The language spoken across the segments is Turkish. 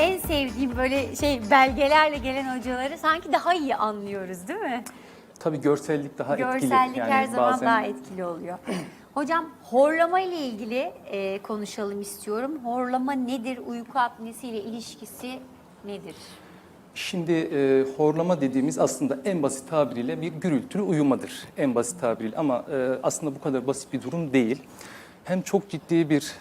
En sevdiğim böyle belgelerle gelen hocaları sanki daha iyi anlıyoruz, değil mi? Tabii görsellik daha etkili. Görsellik Yani her zaman bazen... daha etkili oluyor. Hocam horlama ile ilgili konuşalım istiyorum. Horlama nedir? Uyku apnesiyle ilişkisi nedir? Şimdi horlama dediğimiz aslında en basit tabiriyle bir gürültülü uyumadır. En basit tabiriyle ama aslında bu kadar basit bir durum değil. Hem çok ciddi bir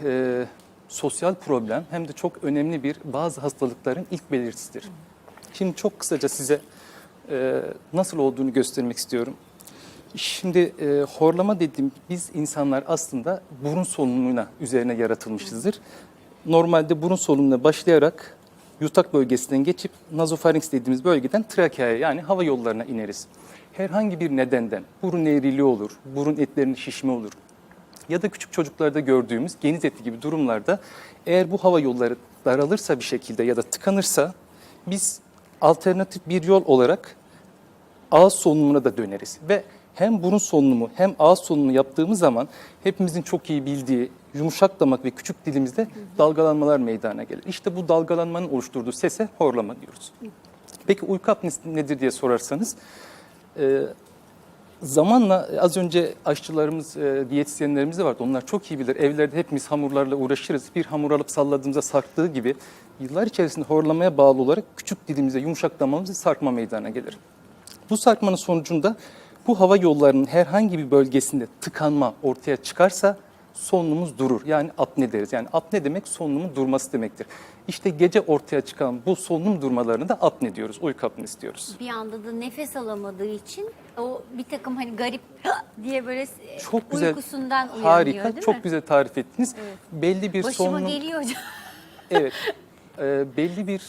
sosyal problem hem de çok önemli bir bazı hastalıkların ilk belirtisidir. Şimdi çok kısaca size nasıl olduğunu göstermek istiyorum. Şimdi horlama dediğim biz insanlar aslında burun solunumuna üzerine yaratılmışızdır. Normalde burun solunumuna başlayarak yutak bölgesinden geçip nazofarinks dediğimiz bölgeden trakeaya yani hava yollarına ineriz. Herhangi bir nedenden burun eğriliği olur, burun etlerinin şişme olur ya da küçük çocuklarda gördüğümüz geniz eti gibi durumlarda eğer bu hava yolları daralırsa bir şekilde ya da tıkanırsa biz alternatif bir yol olarak ağız solunumuna da döneriz ve hem burun solunumu hem ağız solunumu yaptığımız zaman hepimizin çok iyi bildiği yumuşak damak ve küçük dilimizde dalgalanmalar meydana gelir. İşte bu dalgalanmanın oluşturduğu sese horlama diyoruz. Peki uyku apnesi nedir diye sorarsanız zamanla az önce aşçılarımız, diyetisyenlerimiz de vardı. Onlar çok iyi bilir. Evlerde hepimiz hamurlarla uğraşırız. Bir hamur alıp salladığımızda sarktığı gibi yıllar içerisinde horlamaya bağlı olarak küçük dilimize, yumuşak damağımıza sarkma meydana gelir. Bu sarkmanın sonucunda bu hava yollarının herhangi bir bölgesinde tıkanma ortaya çıkarsa solunumumuz durur. Yani apne deriz. Yani apne demek solunumun durması demektir. İşte gece ortaya çıkan bu solunum durmalarını da apne diyoruz. Uyku apnesi diyoruz. Bir anda da nefes alamadığı için o bir takım hani garip diye böyle çok güzel, uykusundan uyanıyor, harika, değil mi? çok güzel tarif ettiniz. Evet. Belli bir Başıma solunum... geliyor hocam. Evet, belli bir